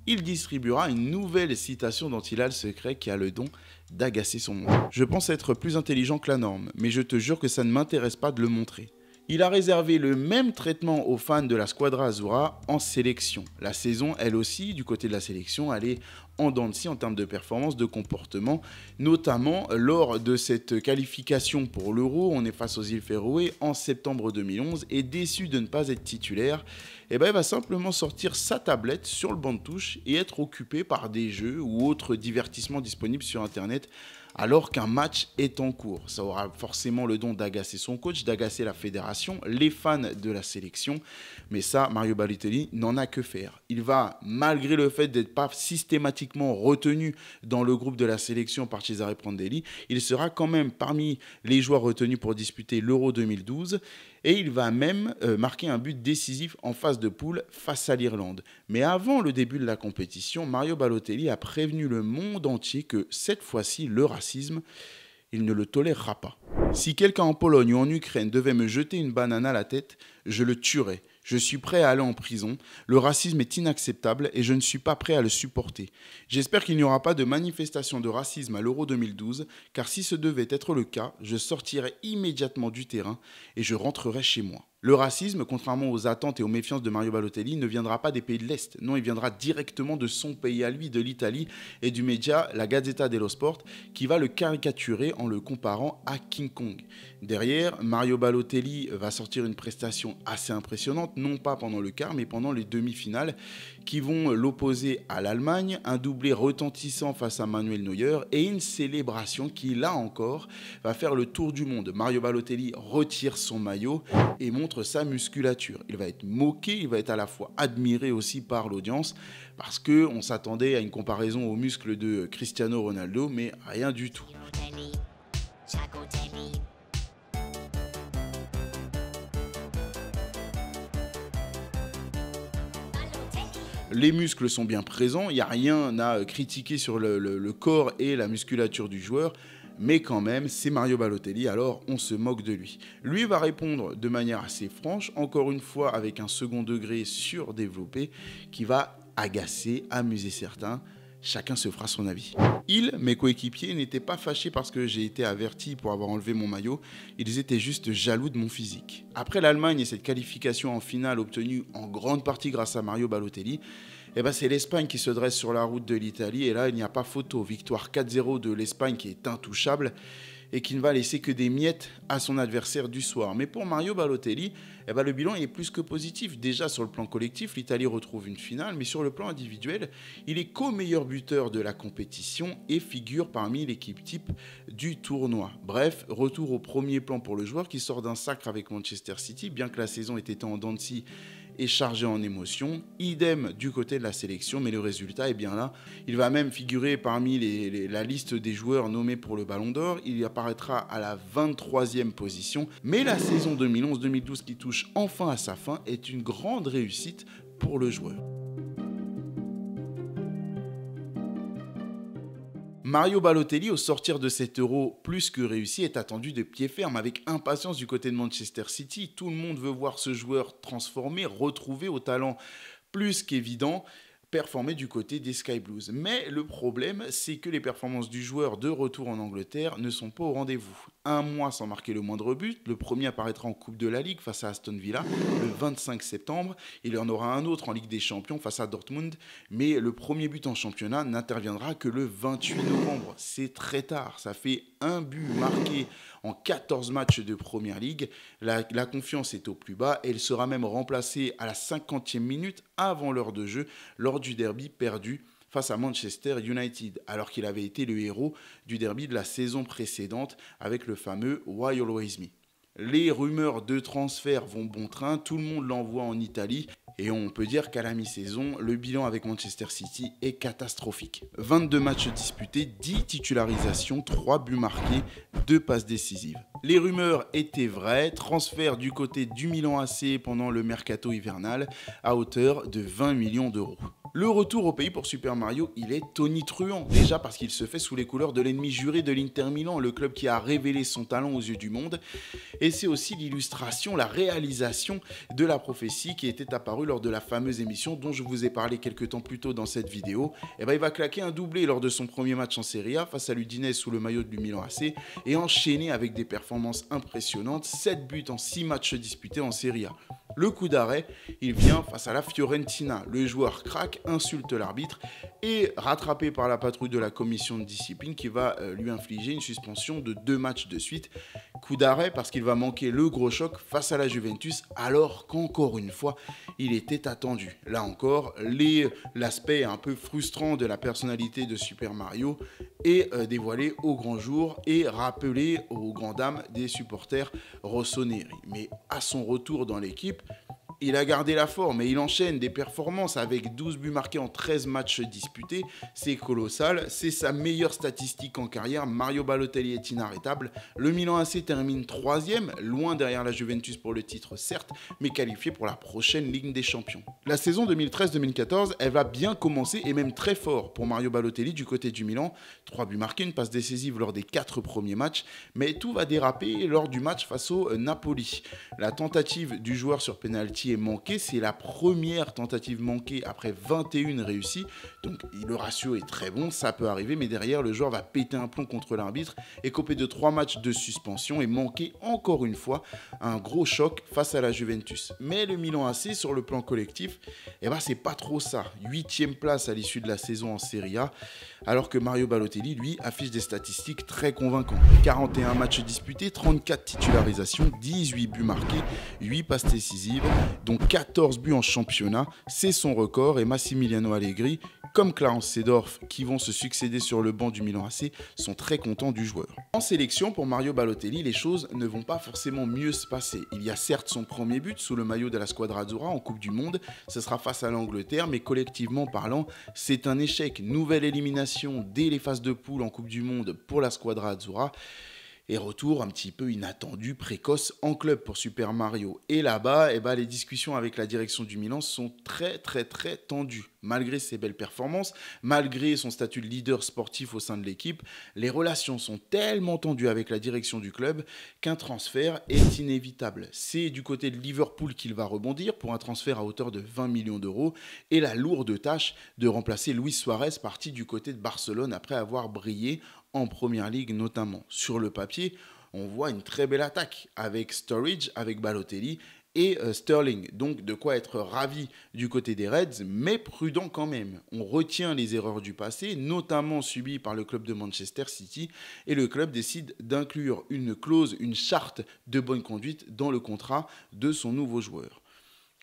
il distribuera une nouvelle citation dont il a le secret qui a le don d'agacer son monde. Je pense être plus intelligent que la norme, mais je te jure que ça ne m'intéresse pas de le montrer. Il a réservé le même traitement aux fans de la Squadra Azzurra en sélection. La saison, elle aussi, du côté de la sélection, elle est en dents de scie en termes de performance, de comportement, notamment lors de cette qualification pour l'Euro. On est face aux îles Féroé en septembre 2011 et déçu de ne pas être titulaire, il va simplement sortir sa tablette sur le banc de touche et être occupé par des jeux ou autres divertissements disponibles sur Internet alors qu'un match est en cours. Ça aura forcément le don d'agacer son coach, d'agacer la fédération, les fans de la sélection. Mais ça, Mario Balotelli n'en a que faire. Il va, malgré le fait d'être pas systématiquement retenu dans le groupe de la sélection par Cesare Prandelli, il sera quand même parmi les joueurs retenus pour disputer l'Euro 2012. Et il va même marquer un but décisif en phase de poule face à l'Irlande. Mais avant le début de la compétition, Mario Balotelli a prévenu le monde entier que cette fois-ci, le racisme, il ne le tolérera pas. Si quelqu'un en Pologne ou en Ukraine devait me jeter une banane à la tête, je le tuerais. Je suis prêt à aller en prison. Le racisme est inacceptable et je ne suis pas prêt à le supporter. J'espère qu'il n'y aura pas de manifestation de racisme à l'Euro 2012, car si ce devait être le cas, je sortirais immédiatement du terrain et je rentrerais chez moi. Le racisme, contrairement aux attentes et aux méfiances de Mario Balotelli, ne viendra pas des pays de l'Est. Non, il viendra directement de son pays à lui, de l'Italie, et du média La Gazzetta dello Sport, qui va le caricaturer en le comparant à King Kong. Derrière, Mario Balotelli va sortir une prestation assez impressionnante, non pas pendant le quart, mais pendant les demi-finales, qui vont l'opposer à l'Allemagne, un doublé retentissant face à Manuel Neuer, et une célébration qui, là encore, va faire le tour du monde. Mario Balotelli retire son maillot et montre sa musculature. Il va être moqué, il va être à la fois admiré aussi par l'audience parce qu'on s'attendait à une comparaison aux muscles de Cristiano Ronaldo, mais rien du tout. Les muscles sont bien présents, il n'y a rien à critiquer sur le corps et la musculature du joueur, mais quand même, c'est Mario Balotelli, alors on se moque de lui. Lui va répondre de manière assez franche, encore une fois avec un second degré surdéveloppé, qui va agacer, amuser certains. Chacun se fera son avis. Mes coéquipiers, n'étaient pas fâchés parce que j'ai été averti pour avoir enlevé mon maillot. Ils étaient juste jaloux de mon physique. Après l'Allemagne et cette qualification en finale obtenue en grande partie grâce à Mario Balotelli, c'est l'Espagne qui se dresse sur la route de l'Italie. Et là, il n'y a pas photo. Victoire 4-0 de l'Espagne qui est intouchable et qui ne va laisser que des miettes à son adversaire du soir. Mais pour Mario Balotelli, le bilan est plus que positif. Déjà sur le plan collectif, l'Italie retrouve une finale, mais sur le plan individuel, il est co-meilleur buteur de la compétition et figure parmi l'équipe type du tournoi. Bref, retour au premier plan pour le joueur qui sort d'un sacre avec Manchester City, bien que la saison ait été en dents de scie et chargé en émotions. Idem du côté de la sélection, mais le résultat est bien là. Il va même figurer parmi la liste des joueurs nommés pour le Ballon d'Or. Il apparaîtra à la 23e position. Mais la saison 2011-2012 qui touche enfin à sa fin est une grande réussite pour le joueur. Mario Balotelli, au sortir de cet Euro plus que réussi, est attendu de pied ferme avec impatience du côté de Manchester City. Tout le monde veut voir ce joueur transformé, retrouvé au talent plus qu'évident, performer du côté des Sky Blues. Mais le problème, c'est que les performances du joueur de retour en Angleterre ne sont pas au rendez-vous. Un mois sans marquer le moindre but, le premier apparaîtra en Coupe de la Ligue face à Aston Villa le 25 septembre. Il y en aura un autre en Ligue des Champions face à Dortmund, mais le premier but en championnat n'interviendra que le 28 novembre. C'est très tard, ça fait un but marqué en 14 matchs de Première Ligue. La confiance est au plus bas et elle sera même remplacée à la 50e minute avant l'heure de jeu lors du derby perdu face à Manchester United, alors qu'il avait été le héros du derby de la saison précédente avec le fameux Why Always Me. Les rumeurs de transfert vont bon train, tout le monde l'envoie en Italie et on peut dire qu'à la mi-saison, le bilan avec Manchester City est catastrophique. 22 matchs disputés, 10 titularisations, 3 buts marqués, 2 passes décisives. Les rumeurs étaient vraies, transfert du côté du Milan AC pendant le mercato hivernal à hauteur de 20 millions d'euros. Le retour au pays pour Super Mario, il est tonitruant. Déjà parce qu'il se fait sous les couleurs de l'ennemi juré de l'Inter Milan, le club qui a révélé son talent aux yeux du monde. Et c'est aussi l'illustration, la réalisation de la prophétie qui était apparue lors de la fameuse émission dont je vous ai parlé quelques temps plus tôt dans cette vidéo. Il va claquer un doublé lors de son premier match en Serie A face à l'Udinese sous le maillot du Milan AC et enchaîner avec des performances impressionnantes, 7 buts en 6 matchs disputés en Serie A. Le coup d'arrêt, il vient face à la Fiorentina. Le joueur craque, insulte l'arbitre et rattrapé par la patrouille de la commission de discipline qui va lui infliger une suspension de 2 matchs de suite. Coup d'arrêt parce qu'il va manquer le gros choc face à la Juventus alors qu'encore une fois, il était attendu. Là encore, l'aspect un peu frustrant de la personnalité de Super Mario est dévoilé au grand jour et rappelé aux grandes dames des supporters rossoneri. Mais à son retour dans l'équipe, Il a gardé la forme et il enchaîne des performances avec 12 buts marqués en 13 matchs disputés. C'est colossal, c'est sa meilleure statistique en carrière. Mario Balotelli est inarrêtable. Le Milan AC termine 3e, loin derrière la Juventus pour le titre certes, mais qualifié pour la prochaine Ligue des Champions. La saison 2013-2014, elle va bien commencer et même très fort pour Mario Balotelli du côté du Milan. 3 buts marqués, une passe décisive lors des 4 premiers matchs, mais tout va déraper lors du match face au Napoli. La tentative du joueur sur penalty est manquée, c'est la première tentative manquée après 21 réussies, donc le ratio est très bon, ça peut arriver, mais derrière le joueur va péter un plomb contre l'arbitre, écopé de 3 matchs de suspension et manquer encore une fois un gros choc face à la Juventus. Mais le Milan AC sur le plan collectif, c'est pas trop ça, 8e place à l'issue de la saison en Serie A, alors que Mario Balotelli, lui, affiche des statistiques très convaincantes. 41 matchs disputés, 34 titularisations, 18 buts marqués, 8 passes décisives, dont 14 buts en championnat. C'est son record et Massimiliano Allegri, comme Clarence Seedorf, qui vont se succéder sur le banc du Milan AC, sont très contents du joueur. En sélection, pour Mario Balotelli, les choses ne vont pas forcément mieux se passer. Il y a certes son premier but sous le maillot de la Squadra Azzurra en Coupe du Monde, ce sera face à l'Angleterre, mais collectivement parlant, c'est un échec. Nouvelle élimination dès les phases de poule en Coupe du Monde pour la Squadra Azzurra. Et retour un petit peu inattendu, précoce en club pour Super Mario. Et là-bas, les discussions avec la direction du Milan sont très tendues. Malgré ses belles performances, malgré son statut de leader sportif au sein de l'équipe, les relations sont tellement tendues avec la direction du club qu'un transfert est inévitable. C'est du côté de Liverpool qu'il va rebondir pour un transfert à hauteur de 20 millions d'euros et la lourde tâche de remplacer Luis Suarez parti du côté de Barcelone après avoir brillé en Première Ligue notamment. Sur le papier, on voit une très belle attaque avec Sturridge, avec Balotelli et Sterling. Donc de quoi être ravi du côté des Reds, mais prudent quand même. On retient les erreurs du passé, notamment subies par le club de Manchester City, et le club décide d'inclure une clause, une charte de bonne conduite dans le contrat de son nouveau joueur.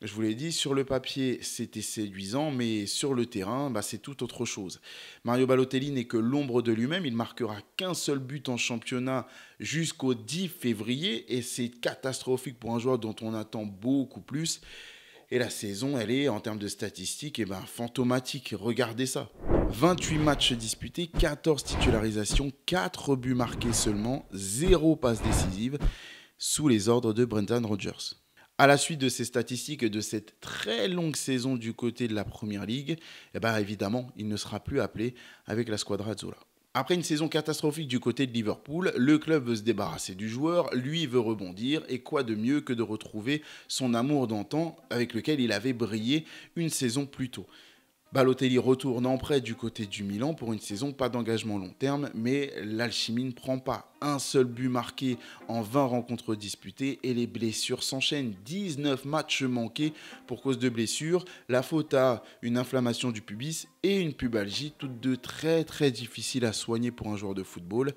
Je vous l'ai dit, sur le papier, c'était séduisant, mais sur le terrain, c'est tout autre chose. Mario Balotelli n'est que l'ombre de lui-même. Il marquera qu'un seul but en championnat jusqu'au 10 février, et c'est catastrophique pour un joueur dont on attend beaucoup plus. Et la saison, elle est, en termes de statistiques, fantomatique. Regardez ça. 28 matchs disputés, 14 titularisations, 4 buts marqués seulement, 0 passes décisives, sous les ordres de Brendan Rodgers. À la suite de ces statistiques et de cette très longue saison du côté de la Première Ligue, évidemment, il ne sera plus appelé avec la Squadra Azzurra. Après une saison catastrophique du côté de Liverpool, le club veut se débarrasser du joueur, lui veut rebondir, et quoi de mieux que de retrouver son amour d'antan avec lequel il avait brillé une saison plus tôt. Balotelli retourne en prêt du côté du Milan pour une saison pas d'engagement long terme, mais l'alchimie ne prend pas. Un seul but marqué en 20 rencontres disputées et les blessures s'enchaînent. 19 matchs manqués pour cause de blessures. La faute à une inflammation du pubis et une pubalgie, toutes deux très difficiles à soigner pour un joueur de football.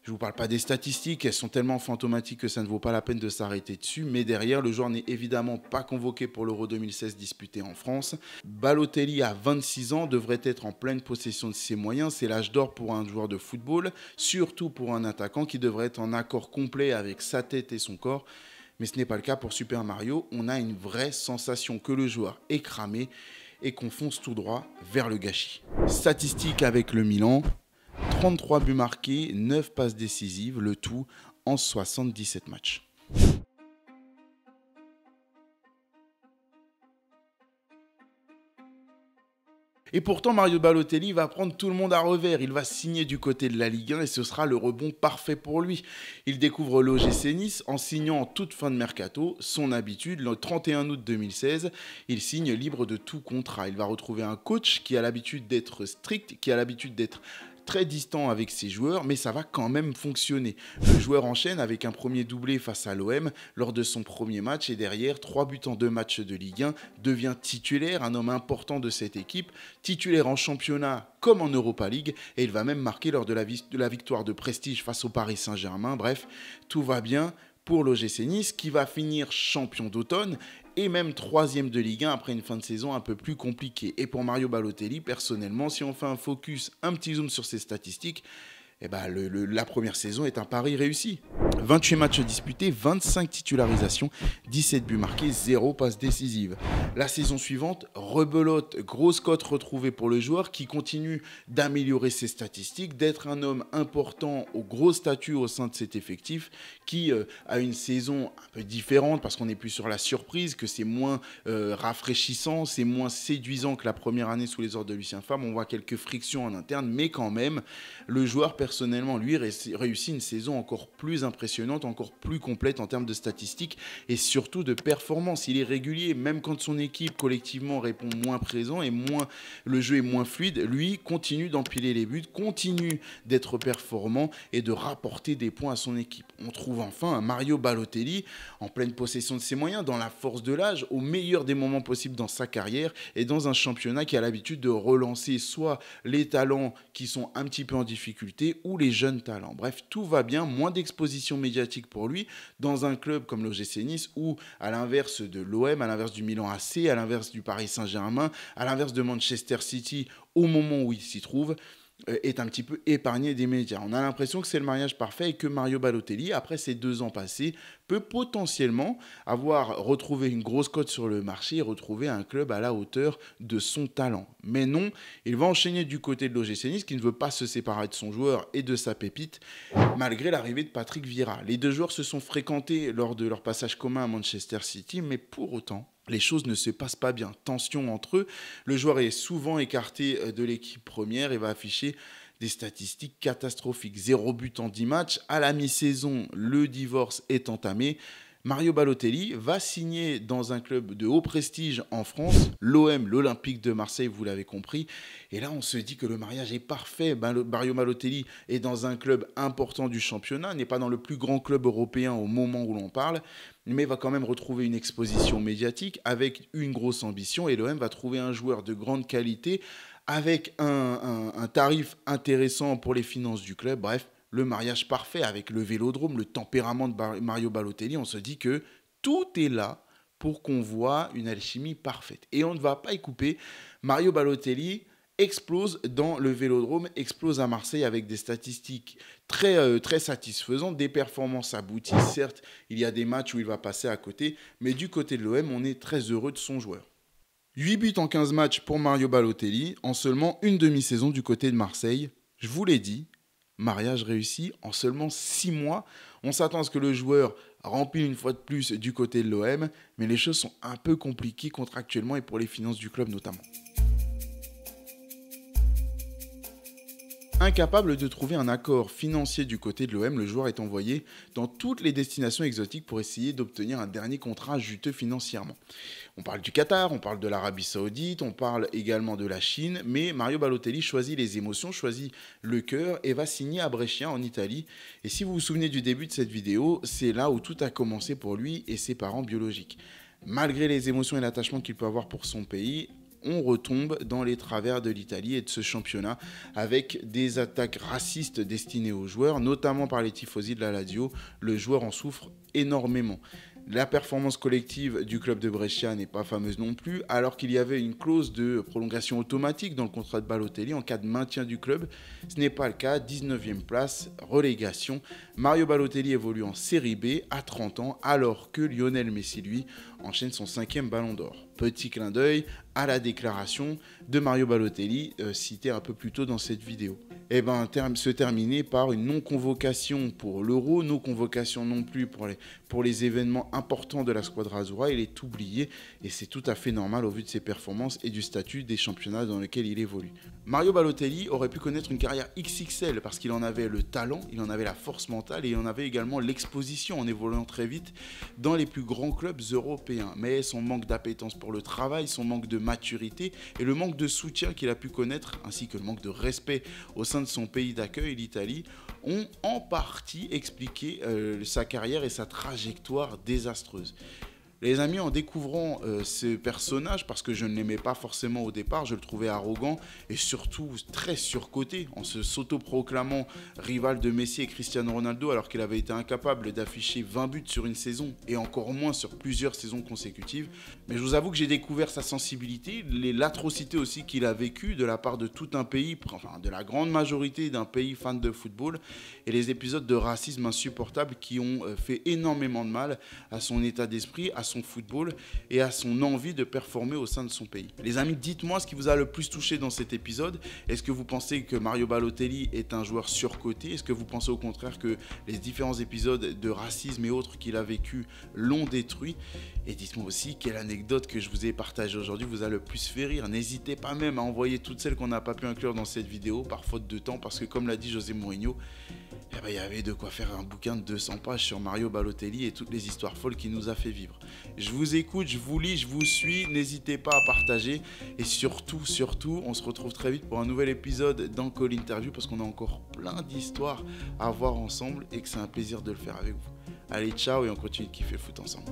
Je ne vous parle pas des statistiques, elles sont tellement fantomatiques que ça ne vaut pas la peine de s'arrêter dessus. Mais derrière, le joueur n'est évidemment pas convoqué pour l'Euro 2016 disputé en France. Balotelli, à 26 ans, devrait être en pleine possession de ses moyens. C'est l'âge d'or pour un joueur de football, surtout pour un attaquant qui devrait être en accord complet avec sa tête et son corps. Mais ce n'est pas le cas pour Super Mario. On a une vraie sensation que le joueur est cramé et qu'on fonce tout droit vers le gâchis. Statistique avec le Milan. 33 buts marqués, 9 passes décisives, le tout en 77 matchs. Et pourtant, Mario Balotelli va prendre tout le monde à revers. Il va signer du côté de la Ligue 1 et ce sera le rebond parfait pour lui. Il découvre l'OGC Nice en signant en toute fin de mercato. Son habitude, le 31 août 2016, il signe libre de tout contrat. Il va retrouver un coach qui a l'habitude d'être strict, qui a l'habitude d'être très distant avec ses joueurs, mais ça va quand même fonctionner. Le joueur enchaîne avec un premier doublé face à l'OM lors de son premier match et derrière, 3 buts en 2 matchs de Ligue 1, devient titulaire, un homme important de cette équipe, titulaire en championnat comme en Europa League, et il va même marquer lors de la victoire de prestige face au Paris Saint-Germain. Bref, tout va bien pour l'OGC Nice qui va finir champion d'automne et même 3e de Ligue 1 après une fin de saison un peu plus compliquée. Et pour Mario Balotelli, personnellement, si on fait un focus, un petit zoom sur ses statistiques, eh ben, la première saison est un pari réussi. 28 matchs disputés, 25 titularisations, 17 buts marqués, 0 passe décisive. La saison suivante, rebelote, grosse cote retrouvée pour le joueur qui continue d'améliorer ses statistiques, d'être un homme important au gros statut au sein de cet effectif, qui a une saison un peu différente parce qu'on n'est plus sur la surprise, que c'est moins rafraîchissant, c'est moins séduisant que la première année sous les ordres de Lucien Favre. On voit quelques frictions en interne, mais quand même, le joueur personnellement, lui, réussit une saison encore plus impressionnante, encore plus complète en termes de statistiques et surtout de performance. Il est régulier, même quand son équipe collectivement répond moins présent et le jeu est moins fluide, lui continue d'empiler les buts, continue d'être performant et de rapporter des points à son équipe. On trouve enfin un Mario Balotelli en pleine possession de ses moyens, dans la force de l'âge, au meilleur des moments possibles dans sa carrière et dans un championnat qui a l'habitude de relancer soit les talents qui sont un petit peu en difficulté ou les jeunes talents. Bref, tout va bien, moins d'exposition médiatique pour lui dans un club comme l'OGC Nice où, à l'inverse de l'OM, à l'inverse du Milan AC, à l'inverse du Paris Saint-Germain, à l'inverse de Manchester City, au moment où il s'y trouve, est un petit peu épargné des médias. On a l'impression que c'est le mariage parfait et que Mario Balotelli, après ces 2 ans passés, peut potentiellement avoir retrouvé une grosse cote sur le marché et retrouver un club à la hauteur de son talent. Mais non, il va enchaîner du côté de l'OGC Nice qui ne veut pas se séparer de son joueur et de sa pépite, malgré l'arrivée de Patrick Vieira. Les 2 joueurs se sont fréquentés lors de leur passage commun à Manchester City, mais pour autant, les choses ne se passent pas bien. Tension entre eux. Le joueur est souvent écarté de l'équipe première et va afficher des statistiques catastrophiques. 0 but en 10 matchs. À la mi-saison, le divorce est entamé. Mario Balotelli va signer dans un club de haut prestige en France, l'OM, l'Olympique de Marseille, vous l'avez compris. Et là, on se dit que le mariage est parfait. Mario Balotelli est dans un club important du championnat, n'est pas dans le plus grand club européen au moment où l'on parle, mais va quand même retrouver une exposition médiatique avec une grosse ambition. Et l'OM va trouver un joueur de grande qualité avec un tarif intéressant pour les finances du club. Bref, le mariage parfait avec le Vélodrome, le tempérament de Mario Balotelli. On se dit que tout est là pour qu'on voit une alchimie parfaite. Et on ne va pas y couper. Mario Balotelli explose dans le Vélodrome, explose à Marseille avec des statistiques très satisfaisantes, des performances abouties. Certes, il y a des matchs où il va passer à côté, mais du côté de l'OM, on est très heureux de son joueur. 8 buts en 15 matchs pour Mario Balotelli, en seulement une demi-saison du côté de Marseille. Je vous l'ai dit, mariage réussi en seulement 6 mois. On s'attend à ce que le joueur rempile une fois de plus du côté de l'OM, mais les choses sont un peu compliquées contractuellement et pour les finances du club notamment. Incapable de trouver un accord financier du côté de l'OM, le joueur est envoyé dans toutes les destinations exotiques pour essayer d'obtenir un dernier contrat juteux financièrement. On parle du Qatar, on parle de l'Arabie Saoudite, on parle également de la Chine, mais Mario Balotelli choisit les émotions, choisit le cœur et va signer à Brescia en Italie. Et si vous vous souvenez du début de cette vidéo, c'est là où tout a commencé pour lui et ses parents biologiques. Malgré les émotions et l'attachement qu'il peut avoir pour son pays, on retombe dans les travers de l'Italie et de ce championnat avec des attaques racistes destinées aux joueurs, notamment par les tifosi de la Lazio. Le joueur en souffre énormément. La performance collective du club de Brescia n'est pas fameuse non plus, alors qu'il y avait une clause de prolongation automatique dans le contrat de Balotelli en cas de maintien du club. Ce n'est pas le cas, 19e place, relégation. Mario Balotelli évolue en Série B à 30 ans, alors que Lionel Messi, lui, enchaîne son 5e ballon d'or. Petit clin d'œil à la déclaration de Mario Balotelli, citée un peu plus tôt dans cette vidéo. Se terminer par une non-convocation pour l'Euro, non-convocation non plus pour les événements importants de la Squadra Azzurra. Il est oublié et c'est tout à fait normal au vu de ses performances et du statut des championnats dans lesquels il évolue. Mario Balotelli aurait pu connaître une carrière XXL parce qu'il en avait le talent, il en avait la force mentale et il en avait également l'exposition en évoluant très vite dans les plus grands clubs européens. Mais son manque d'appétence pour le travail, son manque de maturité et le manque de soutien qu'il a pu connaître, ainsi que le manque de respect au sein de son pays d'accueil, l'Italie, ont en partie expliqué sa carrière et sa trajectoire désastreuse. Les amis, en découvrant ce personnage, parce que je ne l'aimais pas forcément au départ, je le trouvais arrogant et surtout très surcoté, en se s'autoproclamant rival de Messi et Cristiano Ronaldo, alors qu'il avait été incapable d'afficher 20 buts sur une saison et encore moins sur plusieurs saisons consécutives. Mais je vous avoue que j'ai découvert sa sensibilité, l'atrocité aussi qu'il a vécue de la part de tout un pays, enfin de la grande majorité d'un pays fan de football, et les épisodes de racisme insupportables qui ont fait énormément de mal à son état d'esprit, à son football et à son envie de performer au sein de son pays. Les amis, dites-moi ce qui vous a le plus touché dans cet épisode. Est-ce que vous pensez que Mario Balotelli est un joueur surcoté? Est-ce que vous pensez au contraire que les différents épisodes de racisme et autres qu'il a vécu l'ont détruit? Et dites-moi aussi quelle anecdote que je vous ai partagée aujourd'hui vous a le plus fait rire. N'hésitez pas même à envoyer toutes celles qu'on n'a pas pu inclure dans cette vidéo par faute de temps, parce que comme l'a dit José Mourinho, il y avait de quoi faire un bouquin de 200 pages sur Mario Balotelli et toutes les histoires folles qu'il nous a fait vivre. Je vous écoute, je vous lis, je vous suis, n'hésitez pas à partager et surtout, on se retrouve très vite pour un nouvel épisode dans Call Interview, parce qu'on a encore plein d'histoires à voir ensemble et que c'est un plaisir de le faire avec vous. Allez, ciao, et on continue de kiffer le foot ensemble.